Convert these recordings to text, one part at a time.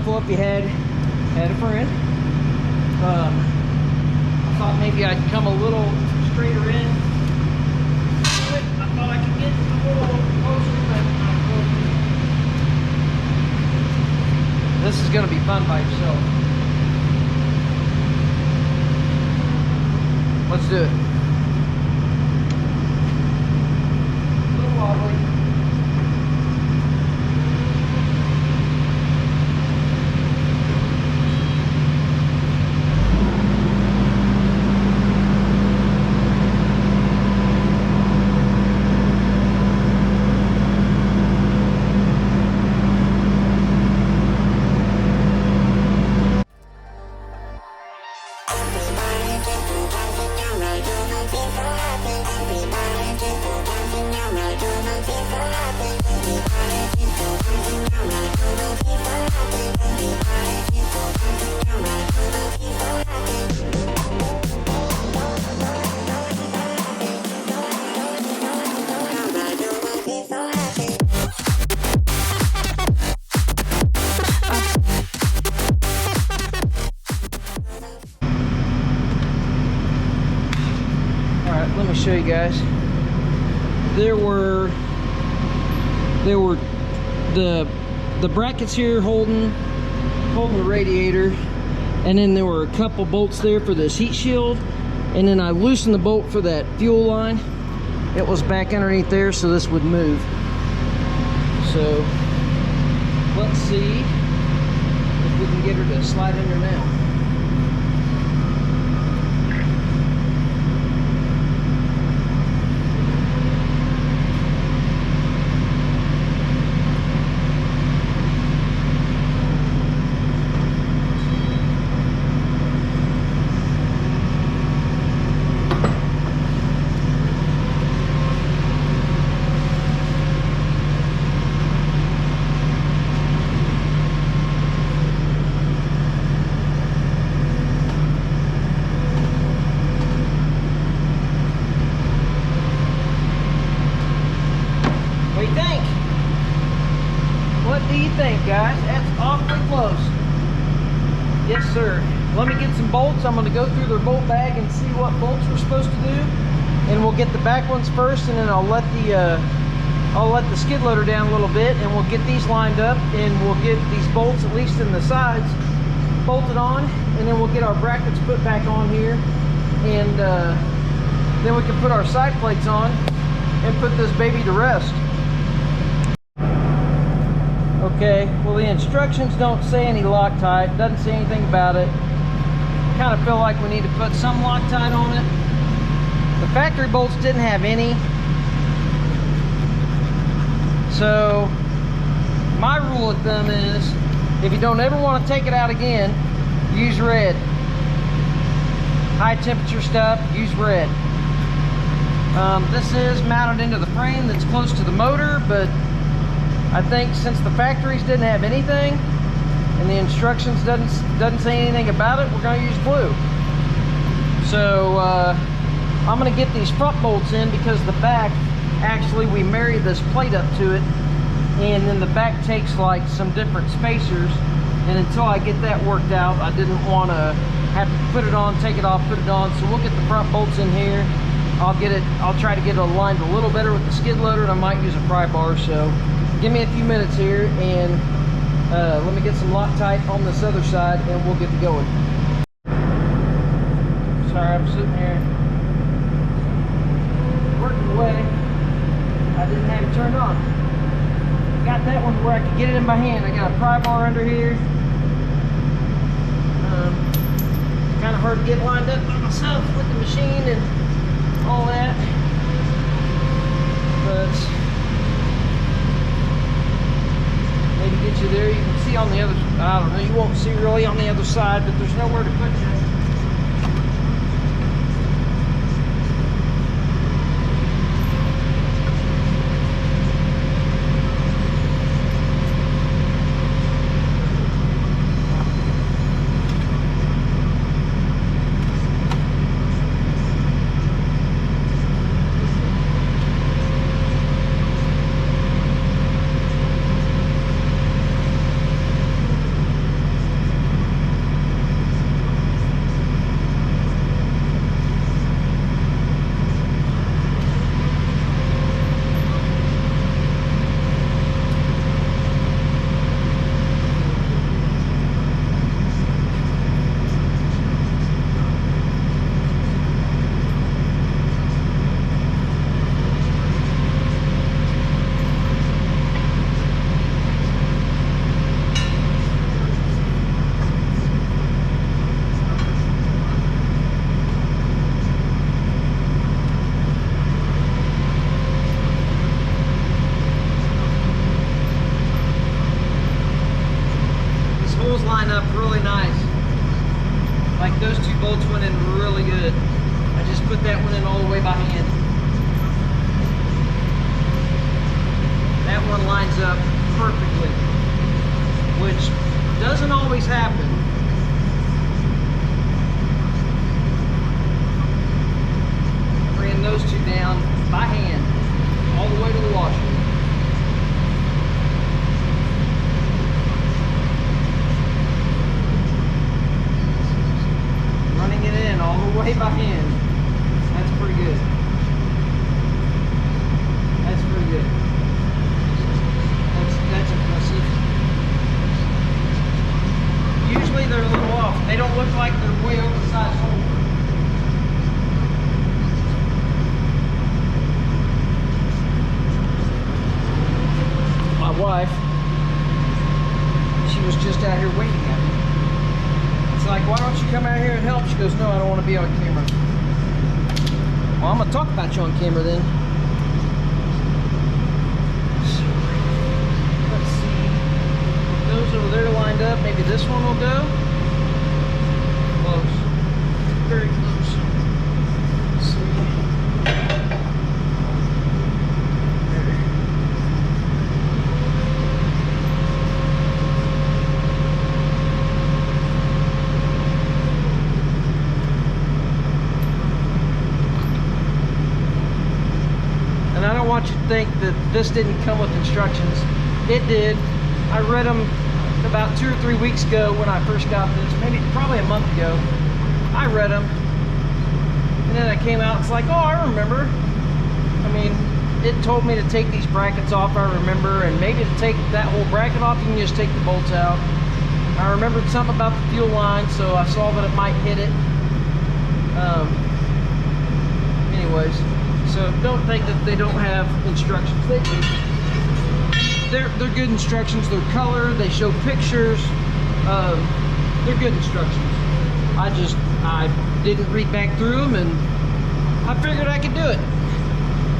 helpful if you had a friend. I thought maybe I'd come a little straighter in. I thought I could get a little closer, but this is going to be fun by yourself. Let's do it. A little wobbly. Let me show you guys. There were the brackets here holding the radiator, and then there were a couple bolts there for this heat shield, and then I loosened the bolt for that fuel line. It was back underneath there, so this would move. So let's see if we can get her to slide in there now. What do you think, guys? That's awfully close. Yes, sir. Let me get some bolts. I'm going to go through their bolt bag and see what bolts we're supposed to do, and we'll get the back ones first, and then I'll let the skid loader down a little bit, and we'll get these lined up, and we'll get these bolts, at least in the sides, bolted on, and then we'll get our brackets put back on here, and then we can put our side plates on and put this baby to rest. Okay, well, the instructions don't say any Loctite, doesn't say anything about it. Kind of feel like we need to put some Loctite on it. The factory bolts didn't have any. So my rule with them is, if you don't ever want to take it out again, use red. High temperature stuff, use red. This is mounted into the frame that's close to the motor, but I think since the factories didn't have anything and the instructions doesn't say anything about it, we're going to use blue. So I'm going to get these front bolts in, because the back, actually we marry this plate up to it, and then the back takes like some different spacers, and until I get that worked out, I didn't want to have to put it on, take it off, put it on. So we'll get the front bolts in here. I'll try to get it aligned a little better with the skid loader, and I might use a pry bar. So give me a few minutes here, and let me get some Loctite on this other side, and we'll get to going. Sorry, I'm sitting here working away. I didn't have it turned on. Got that one where I could get it in my hand. I got a pry bar under here. Kind of hard to get lined up by myself with the machine and all that, but maybe get you there. You can see on the other, I don't know, you won't see really on the other side, but there's nowhere to put you. lines up perfectly, which doesn't always happen. Ran those two down by hand all the way to the washer. Running it in all the way by hand. That's pretty good. That's pretty good. That's impressive. Usually they're a little off. They don't look like they're way oversized holes. My wife, she was just out here waiting at me. It's like, why don't you come out here and help? She goes, no, I don't want to be on camera. Well, I'm going to talk about you on camera then. So, let's see. Those over there lined up. Maybe this one will go. Close. Very close. Let's see. And I don't want you to think that this didn't come with instructions. It did. I read them about 2 or 3 weeks ago when I first got this, probably a month ago. I read them, and then I came out, it's like, oh, I remember. I mean, it told me to take these brackets off, I remember, and maybe to take that whole bracket off, you can just take the bolts out. I remembered something about the fuel line, so I saw that it might hit it. Anyways, so don't think that they don't have instructions. They do. They're good instructions. They're color. They show pictures. They're good instructions. I didn't read back through them, and I figured I could do it.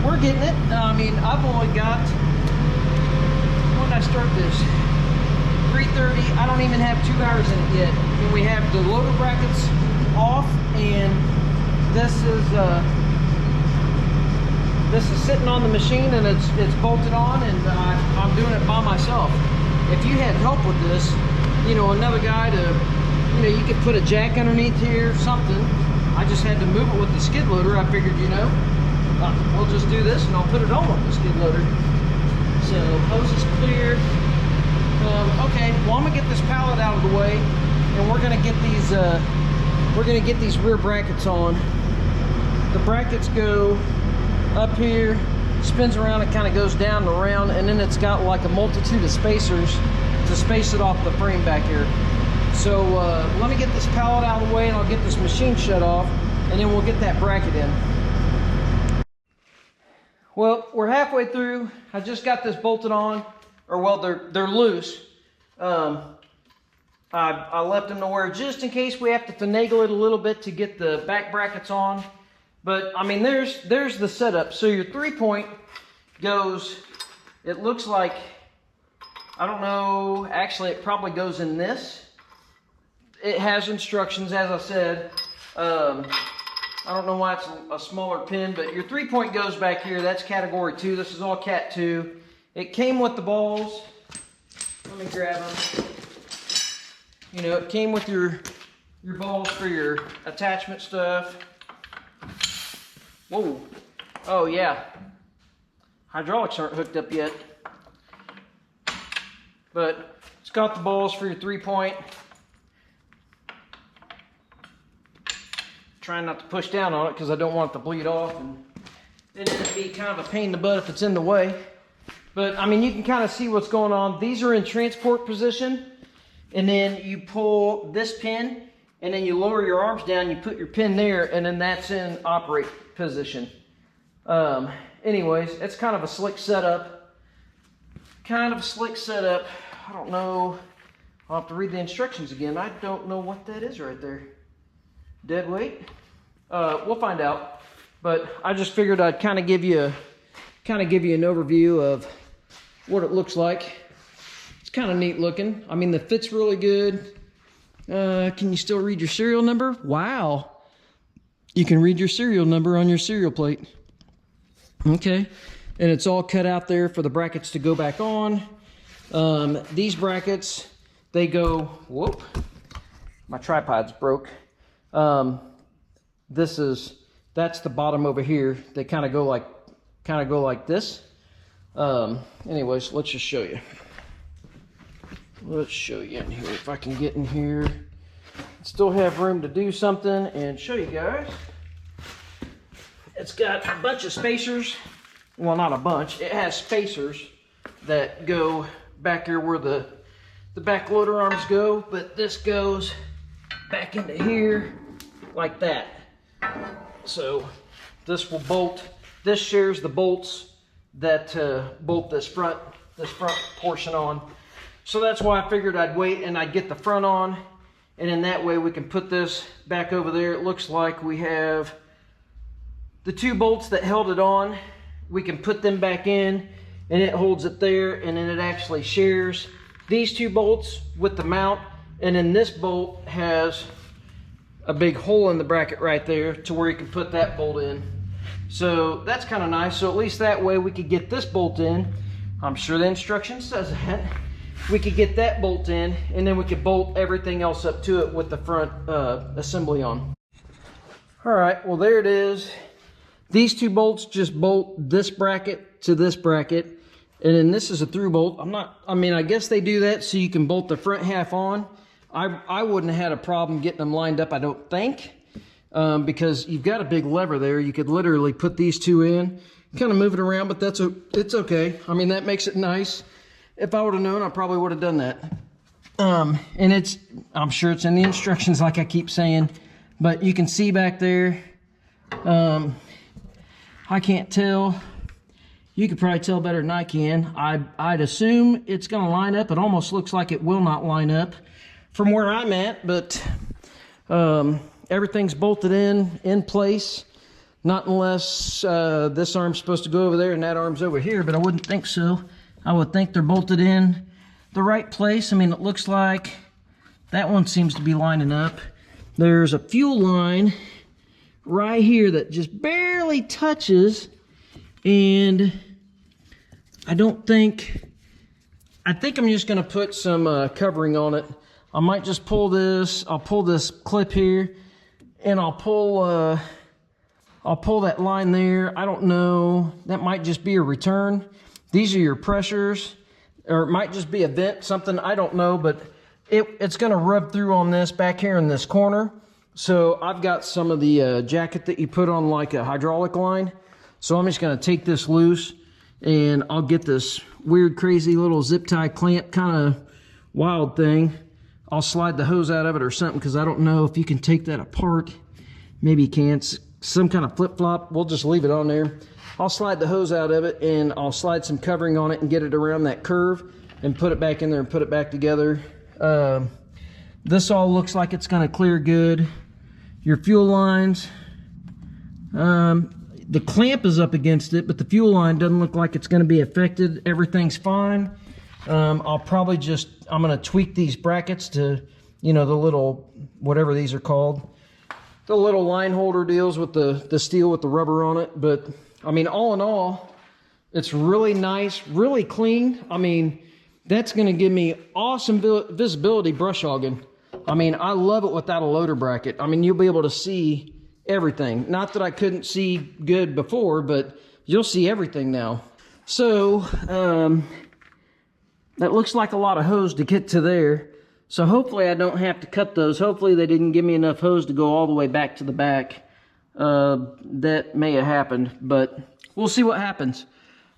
We're getting it. I mean, I've only got, when did I start this? 3:30. I don't even have 2 hours in it yet. I mean, we have the loader brackets off, and this is sitting on the machine, and it's bolted on, and I'm doing it by myself. If you had help with this, you know, another guy to, you know, you could put a jack underneath here or something. I just had to move it with the skid loader. I figured, you know, we'll just do this and I'll put it on with the skid loader. So hose is clear. Okay, well, I'm gonna get this pallet out of the way, and we're gonna get these rear brackets on. The brackets go up here, spins around, it kind of goes down and around, and then it's got like a multitude of spacers to space it off the frame back here. So let me get this pallet out of the way, and I'll get this machine shut off, and then we'll get that bracket in. Well, we're halfway through. I just got this bolted on, or well, they're loose. I left them to where just in case we have to finagle it a little bit to get the back brackets on. But I mean, there's the setup. So your 3-point goes, it looks like, I don't know, actually it probably goes in this. It has instructions, as I said. I don't know why it's a smaller pin, but your 3-point goes back here. That's category 2. This is all cat 2. It came with the balls. Let me grab them. You know, it came with your balls for your attachment stuff. Whoa. Oh, yeah. Hydraulics aren't hooked up yet. But it's got the balls for your 3-point. Trying not to push down on it because I don't want it to bleed off, and then it'd be kind of a pain in the butt if it's in the way. But I mean, you can kind of see what's going on. These are in transport position, and then you pull this pin, and then you lower your arms down, you put your pin there, and then that's in operate position. Anyways, it's kind of a slick setup. I don't know. I'll have to read the instructions again. I don't know what that is right there. Dead weight? We'll find out. But I just figured I'd kind of give you an overview of what it looks like. It's kind of neat looking. I mean, the fit's really good. Can you still read your serial number? Wow. You can read your serial number on your serial plate. Okay. and it's all cut out there for the brackets to go back on. These brackets, they go, whoop, my tripod's broke. That's the bottom over here. They kind of go like this. Anyways, let's just show you. Let's show you in here if I can get in here. Still have room to do something and show you guys. It's got a bunch of spacers. Well, not a bunch. It has spacers that go back here where the back loader arms go, but this goes back into here like that. So this will bolt. This shares the bolts that bolt this front portion on. So that's why I figured I'd wait and I'd get the front on, and in that way we can put this back over there. It looks like we have the 2 bolts that held it on. We can put them back in and it holds it there, and then it actually shares these 2 bolts with the mount, and then this bolt has a big hole in the bracket right there to where you can put that bolt in. So that's kind of nice. So at least that way we could get this bolt in. I'm sure the instruction says that. We could get that bolt in, and then we could bolt everything else up to it with the front assembly on. All right, well there it is. These 2 bolts just bolt this bracket to this bracket, and then this is a through bolt. I guess they do that so you can bolt the front half on. I wouldn't have had a problem getting them lined up, I don't think, because you've got a big lever there. You could literally put these 2 in, kind of move it around, but it's okay. I mean, that makes it nice. If I would have known, I probably would have done that. And I'm sure it's in the instructions like I keep saying, but you can see back there, I can't tell. You could probably tell better than I can. I'd assume it's gonna line up. It almost looks like it will not line up from where I'm at, but everything's bolted in place. Not unless this arm's supposed to go over there and that arm's over here, but I wouldn't think so. I would think they're bolted in the right place. I mean, it looks like that one seems to be lining up. There's a fuel line right here that just barely touches, and I think I'm just gonna put some covering on it. I might just pull this, I'll pull this clip here, and I'll pull that line there. I don't know, that might just be a return. These are your pressures, or it might just be a vent, something, I don't know, but it's gonna rub through on this back here in this corner. So I've got some of the jacket that you put on like a hydraulic line. So I'm just gonna take this loose, and I'll get this weird, crazy little zip tie clamp kind of wild thing. I'll slide the hose out of it or something, because I don't know if you can take that apart. Maybe you can't. Some kind of flip-flop. We'll just leave it on there. I'll slide the hose out of it, and I'll slide some covering on it and get it around that curve and put it back in there and put it back together. This all looks like it's going to clear good. Your fuel lines, the clamp is up against it, but the fuel line doesn't look like it's going to be affected. Everything's fine. I'm going to tweak these brackets to, the little, whatever these are called, the little line holder deals with the steel with the rubber on it. But I mean, all in all, it's really nice, really clean. I mean, that's going to give me awesome visibility brush hogging. I mean, I love it without a loader bracket. I mean, you'll be able to see everything. Not that I couldn't see good before, but you'll see everything now. So, that looks like a lot of hose to get to there. So hopefully I don't have to cut those. Hopefully they didn't give me enough hose to go all the way back to the back. That may have happened, but we'll see what happens.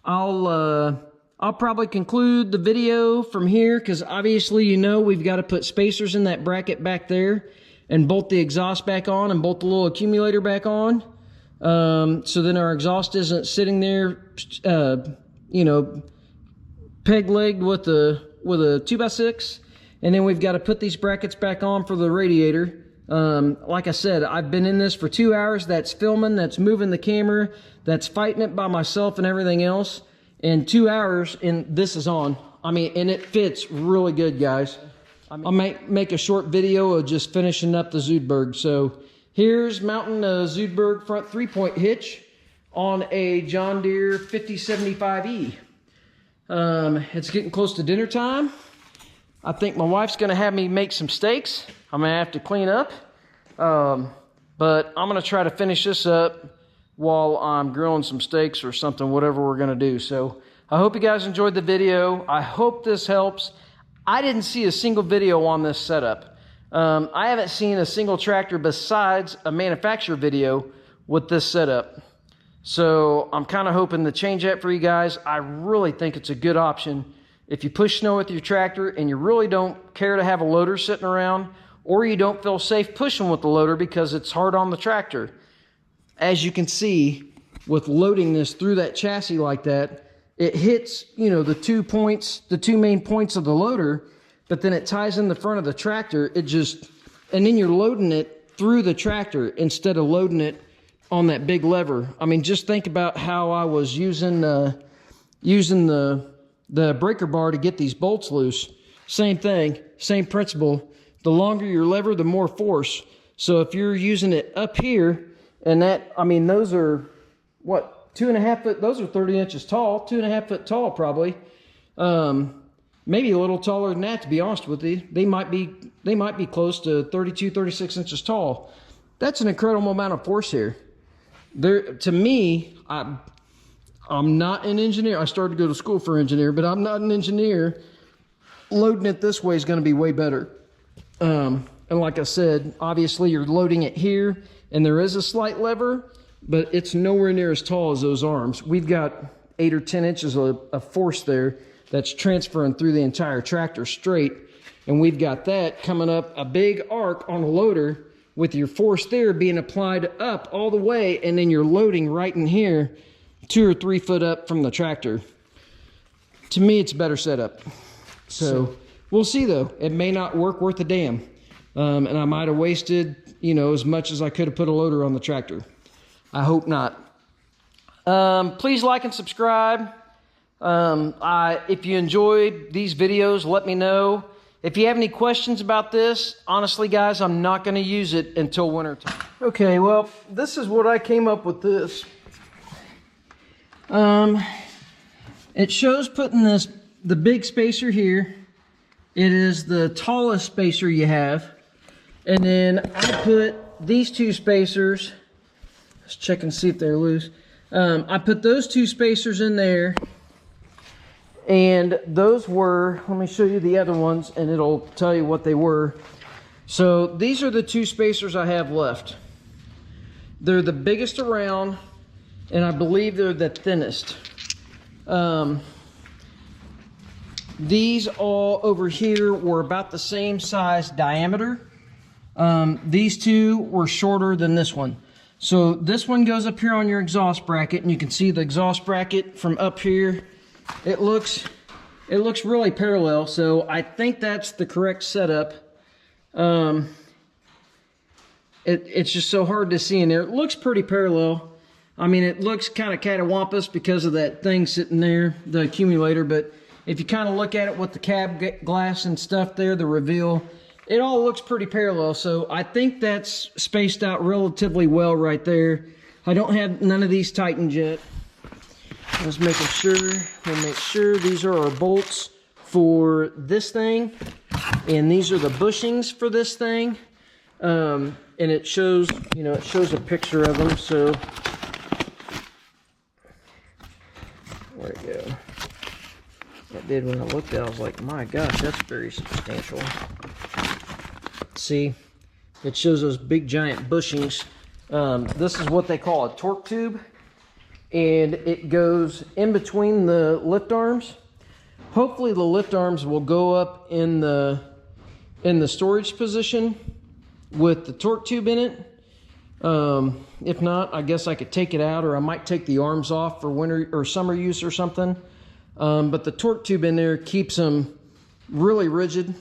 I'll probably conclude the video from here, because obviously we've got to put spacers in that bracket back there and bolt the exhaust back on and bolt the little accumulator back on. So then our exhaust isn't sitting there, peg-legged with a 2x6. And then we've got to put these brackets back on for the radiator. Like I said, I've been in this for 2 hours. That's filming, that's moving the camera, that's fighting it by myself and everything else. In 2 hours, and this is on. I mean, and it fits really good, guys. I might make a short video of just finishing up the Zuidberg. So here's mounting a Zuidberg front 3-point hitch on a John Deere 5075E. It's getting close to dinner time. I think my wife's gonna have me make some steaks. I'm gonna have to clean up. But I'm gonna try to finish this up while I'm grilling some steaks or something, whatever we're gonna do. So I hope you guys enjoyed the video. I hope this helps. I didn't see a single video on this setup. I haven't seen a single tractor besides a manufacturer video with this setup. So I'm kind of hoping to change that for you guys. I really think it's a good option. If you push snow with your tractor and you really don't care to have a loader sitting around, or you don't feel safe pushing with the loader because it's hard on the tractor. As you can see, with loading this through that chassis like that, it hits, you know, the 2 points, the 2 main points of the loader, but then it ties in the front of the tractor. It just, and then you're loading it through the tractor instead of loading it on that big lever. I mean, just think about how I was using the breaker bar to get these bolts loose. Same thing, same principle. The longer your lever, the more force. So if you're using it up here, and that, I mean, those are, what, 2.5 foot, those are 30 inches tall, 2.5 foot tall probably. Maybe a little taller than that, to be honest with you. They might be close to 32, 36 inches tall. That's an incredible amount of force here. To me, I'm not an engineer. I started to go to school for engineer, but I'm not an engineer. Loading it this way is going to be way better. And like I said, obviously you're loading it here, and there is a slight lever, but it's nowhere near as tall as those arms. We've got 8 or 10 inches of force there that's transferring through the entire tractor straight, and we've got that coming up a big arc on a loader with your force there being applied up all the way, and then you're loading right in here 2 or 3 foot up from the tractor. To me, it's a better setup. So we'll see though. It may not work worth a damn. And I might have wasted, you know, as much as I could have put a loader on the tractor. I hope not. Please like and subscribe. If you enjoyed these videos, let me know. If you have any questions about this, honestly guys, I'm not going to use it until winter time. Okay, well, this is what I came up with this. It shows putting the big spacer here. It is the tallest spacer you have. And then I put these 2 spacers. Let's check and see if they're loose. I put those 2 spacers in there. And those were, let me show you the other ones and it'll tell you what they were. So these are the 2 spacers I have left. They're the biggest around, and I believe they're the thinnest. These all over here were about the same size diameter. These 2 were shorter than this one. So this one goes up here on your exhaust bracket, and you can see the exhaust bracket from up here. It looks really parallel, so I think that's the correct setup. It's just so hard to see in there. It looks pretty parallel. I mean, it looks kind of catawampus because of that thing sitting there, the accumulator, but if you kind of look at it with the cab glass and stuff there, the reveal, it all looks pretty parallel. So I think that's spaced out relatively well right there. I don't have none of these tightened yet. Just making sure, we'll make sure these are our bolts for this thing, and these are the bushings for this thing. And it shows, you know, it shows a picture of them. So where'd it go? That did when I looked at it. I was like, my gosh, that's very substantial. See, it shows those big giant bushings. This is what they call a torque tube, and it goes in between the lift arms. Hopefully the lift arms will go up in the storage position with the torque tube in it. If not, I guess I could take it out, or I might take the arms off for winter or summer use or something. But the torque tube in there keeps them really rigid.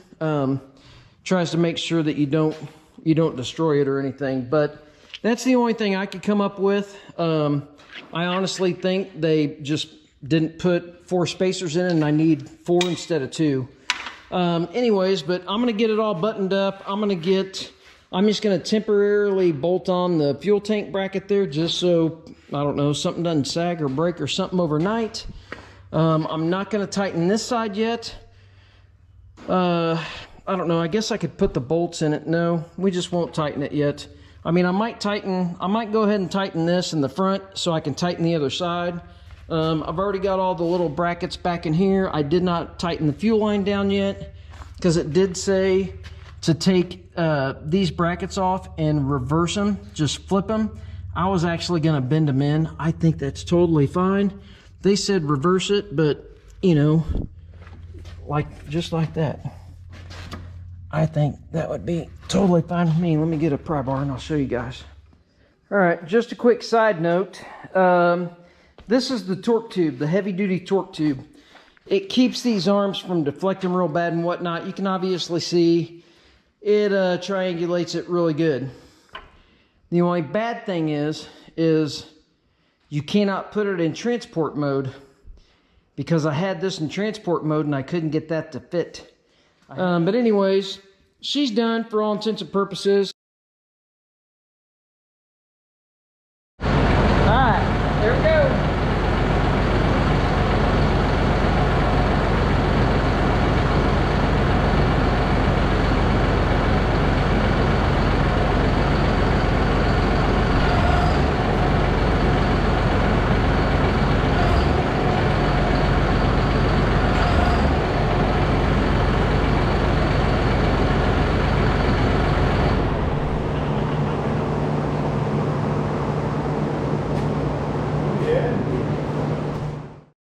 Tries to make sure that you don't destroy it or anything. But that's the only thing I could come up with. I honestly think they just didn't put 4 spacers in, and I need 4 instead of 2. Anyways, but I'm gonna get it all buttoned up. I'm gonna get I'm just going to temporarily bolt on the fuel tank bracket there just so, I don't know, something doesn't sag or break or something overnight. I'm not going to tighten this side yet. I don't know, I guess I could put the bolts in it. No, we just won't tighten it yet. I mean, I might go ahead and tighten this in the front so I can tighten the other side. I've already got all the little brackets back in here. I did not tighten the fuel line down yet because it did say to take these brackets off and reverse them, just flip them. I was actually going to bend them in. I think that's totally fine. They said reverse it, but you know, just like that. I think that would be totally fine with me. Let me get a pry bar and I'll show you guys. All right, just a quick side note. This is the torque tube, the heavy duty torque tube. It keeps these arms from deflecting real bad and whatnot. You can obviously see it triangulates it really good. The only bad thing is you cannot put it in transport mode because I had this in transport mode and I couldn't get that to fit. But anyways, she's done for all intents and purposes.